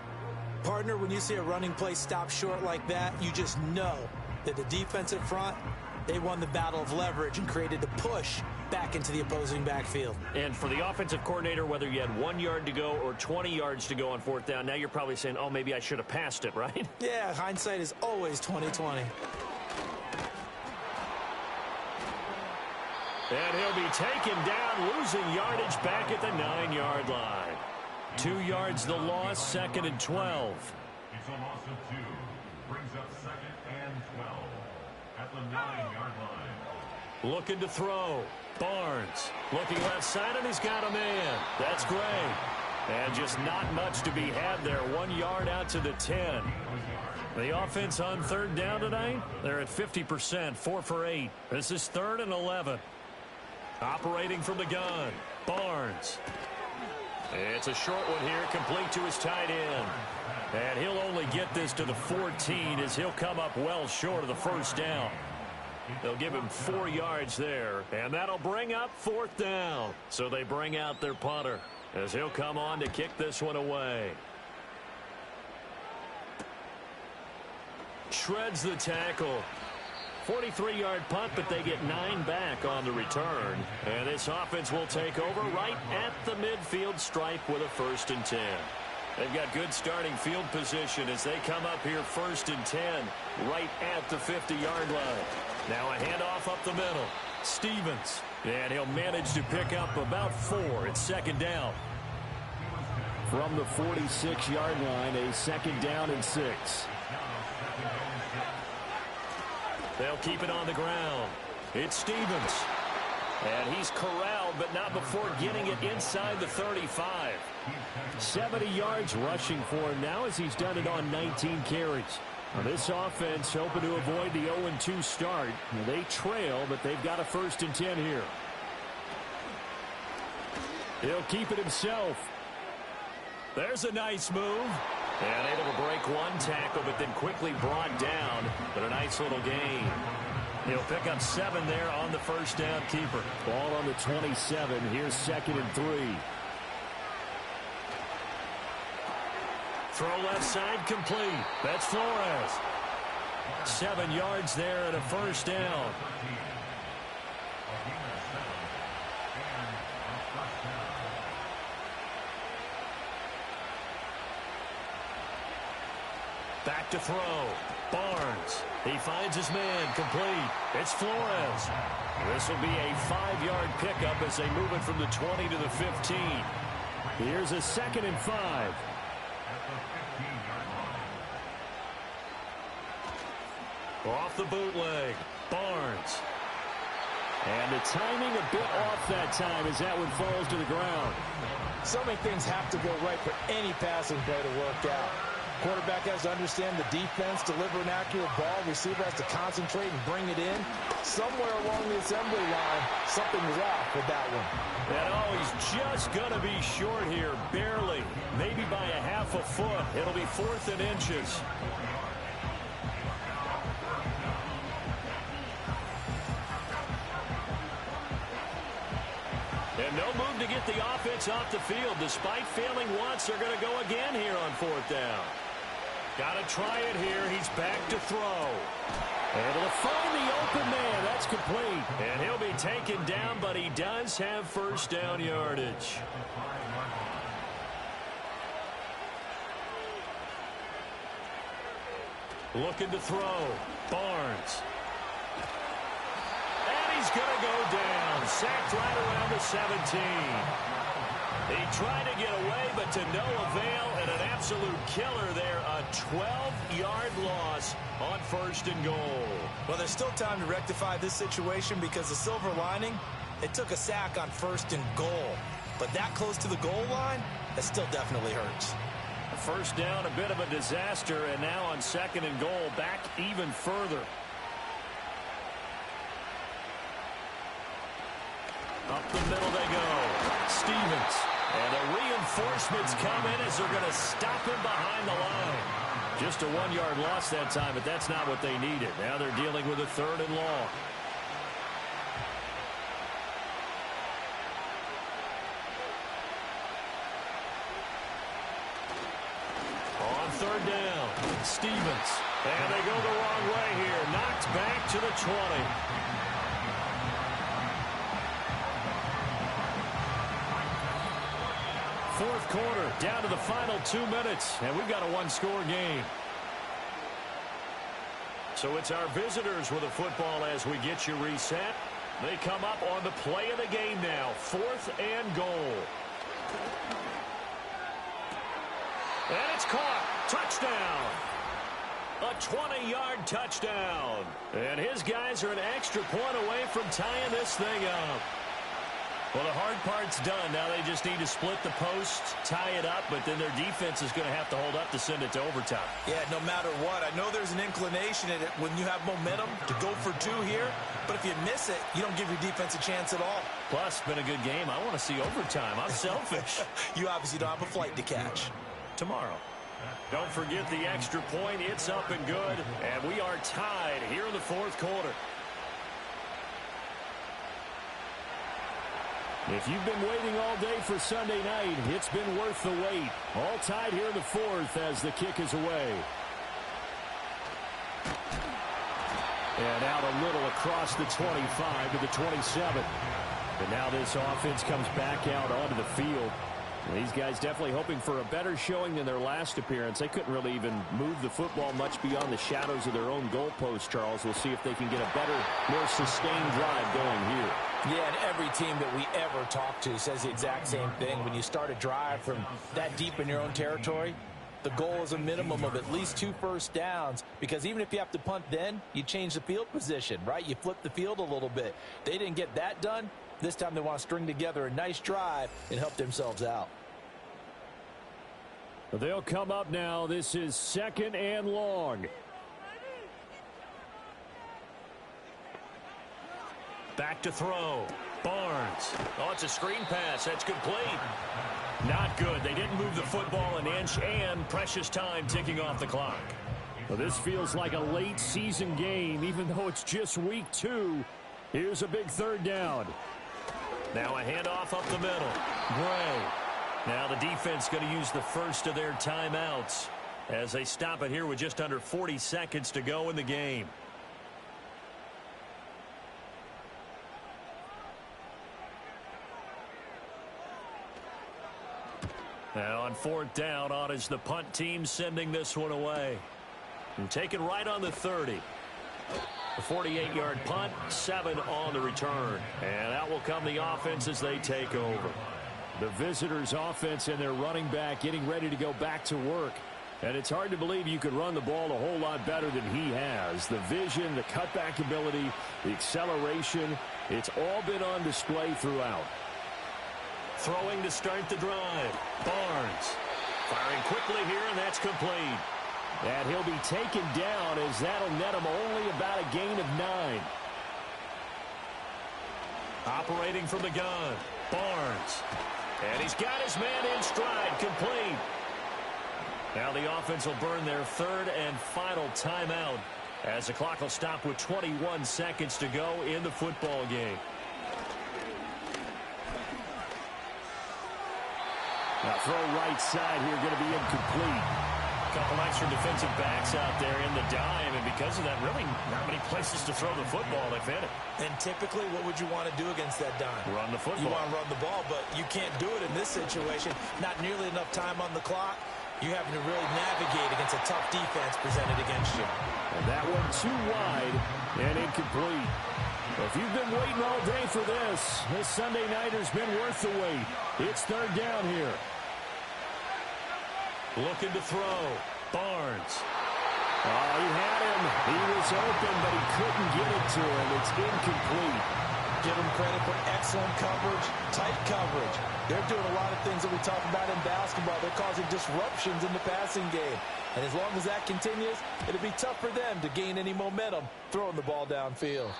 Partner, when you see a running play stop short like that, you just know that the defensive front, they won the battle of leverage and created the push back into the opposing backfield. And for the offensive coordinator, whether you had 1 yard to go or 20 yards to go on 4th down, now you're probably saying, oh, maybe I should have passed it, right? Yeah, hindsight is always 20/20. And he'll be taken down, losing yardage back at the 9-yard line. 2 yards the loss, 2nd and 12. It's a loss of 2. Brings up 2nd and 12 at the 9-yard line. Looking to throw. Barnes looking left side, and he's got a man. That's great. And just not much to be had there. 1 yard out to the 10. The offense on 3rd down tonight, they're at 50%, 4 for 8. This is 3rd and 11. Operating from the gun, Barnes. It's a short one here, complete to his tight end. And he'll only get this to the 14 as he'll come up well short of the 1st down. They'll give him 4 yards there, and that'll bring up 4th down. So they bring out their punter as he'll come on to kick this one away. shreds the tackle. 43-yard punt, but they get 9 back on the return. And this offense will take over right at the midfield stripe with a 1st and 10. They've got good starting field position as they come up here 1st and 10 right at the 50-yard line. Now a handoff up the middle. Stevens. And he'll manage to pick up about 4. It's 2nd down. From the 46-yard line, a 2nd down and 6. They'll keep it on the ground. It's Stevens. And he's corralled, but not before getting it inside the 35. 70 yards rushing for him now as he's done it on 19 carries. Now this offense hoping to avoid the 0-2 start. Now they trail, but they've got a 1st and 10 here. He'll keep it himself. There's a nice move. And able to break one tackle, but then quickly brought down. But a nice little gain. He'll pick up 7 there on the 1st down keeper. Ball on the 27. Here's 2nd and 3. Throw left side complete. That's Flores. 7 yards there and a 1st down. Back to throw. Barnes. He finds his man complete. It's Flores. This will be a 5-yard pickup as they move it from the 20 to the 15. Here's a 2nd and 5. Off the bootleg. Barnes. And the timing a bit off that time as that one falls to the ground. So many things have to go right for any passing play to work out. Quarterback has to understand the defense, deliver an accurate ball. Receiver has to concentrate and bring it in. Somewhere along the assembly line, something was off with that one. And oh, he's just going to be short here, barely. Maybe by a half a foot. It'll be 4th and inches. And no move to get the offense off the field. Despite failing once, they're going to go again here on 4th down. Got to try it here. He's back to throw. Able to find the open man. That's complete. And he'll be taken down, but he does have 1st down yardage. Looking to throw. Barnes. And he's going to go down. Sacked right around the 17. He tried to get away, but to no avail, and an absolute killer there. A 12-yard loss on 1st and goal. Well, there's still time to rectify this situation because the silver lining, it took a sack on 1st and goal. But that close to the goal line, that still definitely hurts. 1st down, a bit of a disaster, and now on 2nd and goal, back even further. Up the middle they go. Stevens. And the reinforcements come in as they're going to stop him behind the line. Just a 1-yard loss that time, but that's not what they needed. Now they're dealing with a 3rd and long. On 3rd down, Stevens. And they go the wrong way here. Knocked back to the 20. 4th quarter, down to the final 2 minutes, and we've got a 1-score game. So it's our visitors with the football as we get you reset. They come up on the play of the game now, 4th and goal. And it's caught. Touchdown. A 20-yard touchdown. And his guys are an extra point away from tying this thing up. Well, the hard part's done. Now they just need to split the post, tie it up, but then their defense is going to have to hold up to send it to overtime. Yeah, no matter what. I know there's an inclination in it when you have momentum to go for 2 here, but if you miss it, you don't give your defense a chance at all. Plus, it's been a good game. I want to see overtime. I'm selfish. You obviously don't have a flight to catch. Tomorrow. Don't forget the extra point. It's up and good, and we are tied here in the 4th quarter. If you've been waiting all day for Sunday night, it's been worth the wait. All tied here in the 4th as the kick is away. And out a little across the 25 to the 27. And now this offense comes back out onto the field. And these guys definitely hoping for a better showing than their last appearance. They couldn't really even move the football much beyond the shadows of their own goalpost, Charles. We'll see if they can get a better, more sustained drive going here. Yeah, and every team that we ever talk to says the exact same thing. When you start a drive from that deep in your own territory, the goal is a minimum of at least 2 first downs, because even if you have to punt then, you change the field position, right? You flip the field a little bit. They didn't get that done. This time they want to string together a nice drive and help themselves out. They'll come up now. This is 2nd and long. Back to throw. Barnes. Oh, it's a screen pass. That's complete. Not good. They didn't move the football an inch, and precious time ticking off the clock. Well, this feels like a late season game, even though it's just week 2. Here's a big 3rd down. Now a handoff up the middle. Gray. Now the defense going to use the first of their timeouts as they stop it here with just under 40 seconds to go in the game. Now on 4th down, on is the punt team sending this one away. And taken right on the 30. A 48-yard punt, 7 on the return. And out will come the offense as they take over. The visitors' offense and their running back getting ready to go back to work. And it's hard to believe you could run the ball a whole lot better than he has. The vision, the cutback ability, the acceleration, it's all been on display throughout. Throwing to start the drive. Barnes firing quickly here, and that's complete. And he'll be taken down as that'll net him only about a gain of 9. Operating from the gun. Barnes. And he's got his man in stride, complete. Now the offense will burn their 3rd and final timeout as the clock will stop with 21 seconds to go in the football game. Now throw right side here, going to be incomplete. Couple extra defensive backs out there in the dime, and because of that, really not many places to throw the football. They've hit it. And typically, what would you want to do against that dime? Run the football. You want to run the ball, but you can't do it in this situation. Not nearly enough time on the clock. You're having to really navigate against a tough defense presented against you. And that one too wide and incomplete. Well, if you've been waiting all day for this Sunday nighter's been worth the wait. It's 3rd down here. Looking to throw. Barnes. Oh, he had him. He was open, but he couldn't get it to him. It's incomplete. Give him credit for excellent coverage, tight coverage. They're doing a lot of things that we talk about in basketball. They're causing disruptions in the passing game. And as long as that continues, it'll be tough for them to gain any momentum throwing the ball downfield.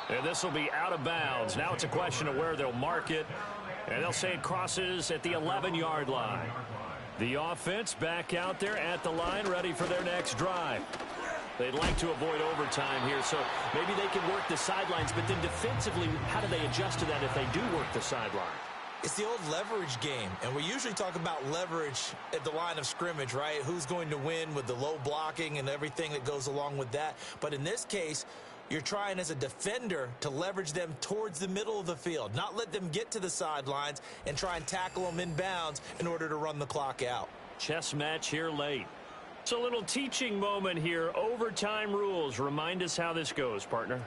And this will be out of bounds. Now it's a question of where they'll mark it. And they'll say it crosses at the 11-yard line. The offense back out there at the line, ready for their next drive. They'd like to avoid overtime here, so maybe they can work the sidelines, but then defensively, how do they adjust to that if they do work the sideline? It's the old leverage game, and we usually talk about leverage at the line of scrimmage, right? Who's going to win with the low blocking and everything that goes along with that. But in this case, you're trying as a defender to leverage them towards the middle of the field, not let them get to the sidelines and try and tackle them in bounds in order to run the clock out. Chess match here late. It's a little teaching moment here. Overtime rules. Remind us how this goes, partner.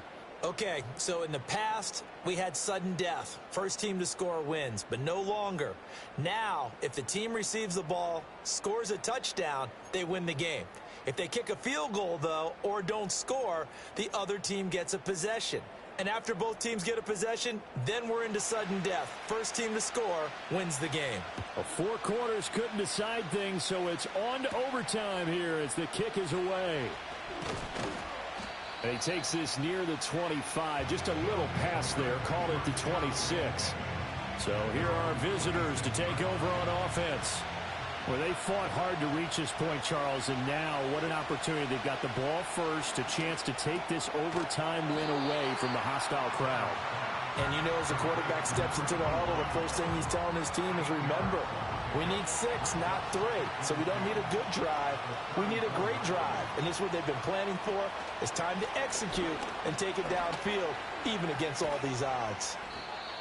Okay, so in the past, we had sudden death. First team to score wins, but no longer. Now, if the team receives the ball, scores a touchdown, they win the game. If they kick a field goal, though, or don't score, the other team gets a possession. And after both teams get a possession, then we're into sudden death. First team to score wins the game. Well, 4 quarters couldn't decide things, so it's on to overtime here as the kick is away. And he takes this near the 25. Just a little pass there. Call it the 26. So here are visitors to take over on offense. Well, they fought hard to reach this point, Charles, and now what an opportunity. They've got the ball first, a chance to take this overtime win away from the hostile crowd. And you know, as the quarterback steps into the huddle, the first thing he's telling his team is, remember, we need 6, not 3. So we don't need a good drive. We need a great drive. And this is what they've been planning for. It's time to execute and take it downfield, even against all these odds.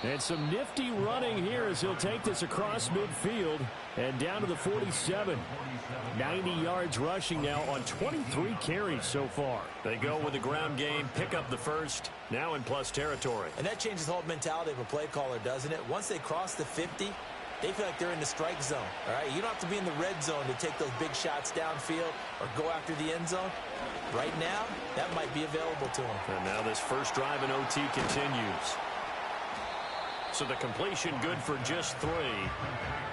And some nifty running here as he'll take this across midfield and down to the 47. 90 yards rushing now on 23 carries so far. They go with the ground game, pick up the first, now in plus territory. And that changes the whole mentality of a play caller, doesn't it? Once they cross the 50, they feel like they're in the strike zone. All right, you don't have to be in the red zone to take those big shots downfield or go after the end zone. Right now, that might be available to them. And now this first drive in OT continues. So the completion good for just 3,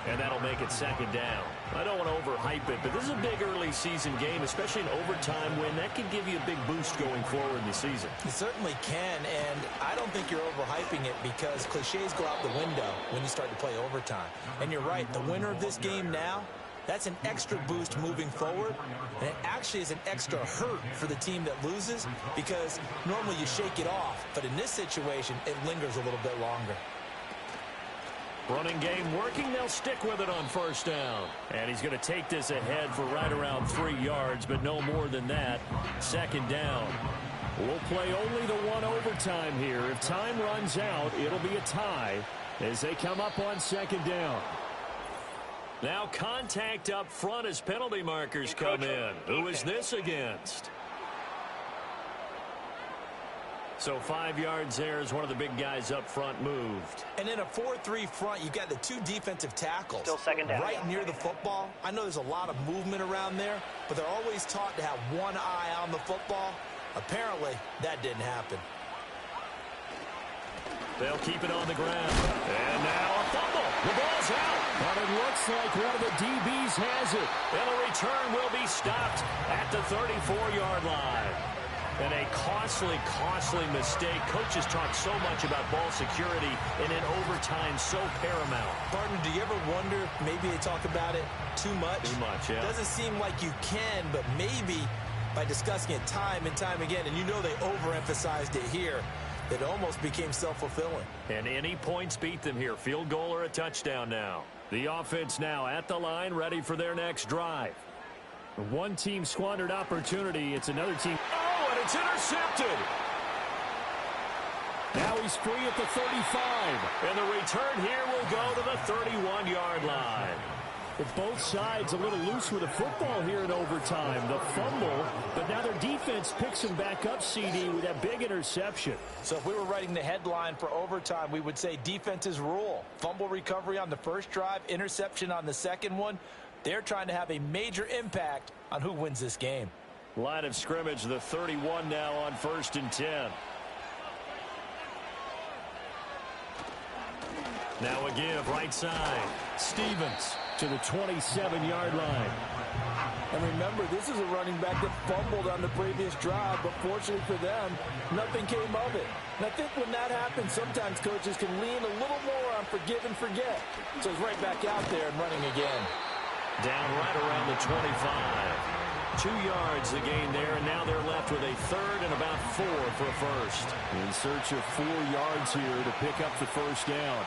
and that'll make it second down. I don't want to overhype it, but this is a big early season game, especially an overtime win. That could give you a big boost going forward in the season. It certainly can, and I don't think you're overhyping it because cliches go out the window when you start to play overtime. And you're right, the winner of this game now, that's an extra boost moving forward, and it actually is an extra hurt for the team that loses because normally you shake it off, but in this situation, it lingers a little bit longer. Running game working. They'll stick with it on first down. And he's going to take this ahead for right around 3 yards, but no more than that. Second down. We'll play only the one overtime here. If time runs out, it'll be a tie as they come up on second down. Now contact up front as penalty markers come in. Who is this against? So 5 yards there as one of the big guys up front moved. And in a 4-3 front, you've got the 2 defensive tackles. Still second down. Right near the football. I know there's a lot of movement around there, but they're always taught to have one eye on the football. Apparently, that didn't happen. They'll keep it on the ground. And now a fumble. The ball's out. But it looks like one of the DBs has it. And the return will be stopped at the 34-yard line. And a costly, costly mistake. Coaches talk so much about ball security, and in overtime, so paramount. Partner, do you ever wonder if maybe they talk about it too much? Too much, yeah. Doesn't seem like you can, but maybe by discussing it time and time again, and you know they overemphasized it here, that it almost became self-fulfilling. And any points beat them here. Field goal or a touchdown now. The offense now at the line, ready for their next drive. One team squandered opportunity. It's another team. Oh, and it's intercepted. Now he's free at the 35. And the return here will go to the 31-yard line. But both sides a little loose with the football here in overtime. The fumble, but now their defense picks him back up, CD, with that big interception. So if we were writing the headline for overtime, we would say defenses rule. Fumble recovery on the first drive, interception on the second one. They're trying to have a major impact on who wins this game. Line of scrimmage, the 31 now on 1st and 10. Now a give, right side. Stevens to the 27-yard line. And remember, this is a running back that fumbled on the previous drive, but fortunately for them, nothing came of it. And I think when that happens, sometimes coaches can lean a little more on forgive and forget. So he's right back out there and running again. Down right around the 25. 2 yards the gain there, and now they're left with a third and about 4 for a first. In search of 4 yards here to pick up the first down.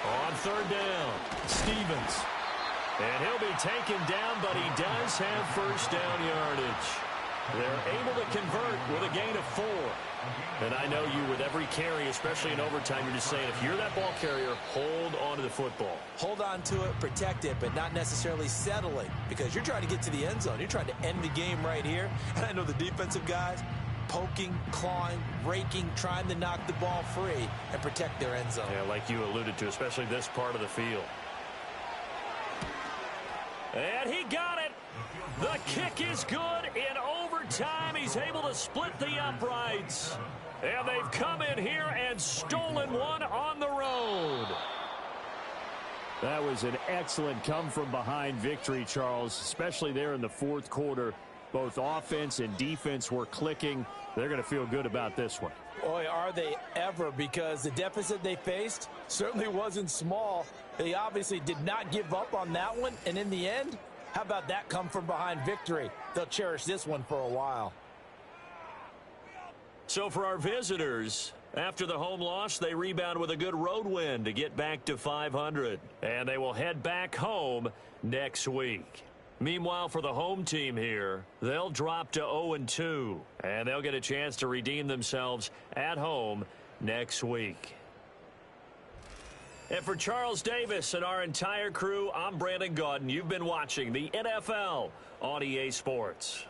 On third down, Stevens. And he'll be taken down, but he does have first down yardage. They're able to convert with a gain of 4. And I know you, with every carry, especially in overtime, you're just saying, if you're that ball carrier, hold on to the football. Hold on to it, protect it, but not necessarily settling, because you're trying to get to the end zone. You're trying to end the game right here. And I know the defensive guys, poking, clawing, raking, trying to knock the ball free and protect their end zone. Yeah, like you alluded to, especially this part of the field. And he got it. The kick is good. In overtime, he's able to split the uprights. And they've come in here and stolen one on the road. That was an excellent come-from-behind victory, Charles, especially there in the fourth quarter. Both offense and defense were clicking. They're going to feel good about this one. Boy, are they ever, because the deficit they faced certainly wasn't small. They obviously did not give up on that one, and in the end, how about that come-from-behind victory? They'll cherish this one for a while. So for our visitors, After the home loss, they rebound with a good road win to get back to 500. And they will head back home next week. Meanwhile, for the home team here, they'll drop to 0-2. And they'll get a chance to redeem themselves at home next week. And for Charles Davis and our entire crew, I'm Brandon Gaudin. You've been watching the NFL on EA Sports.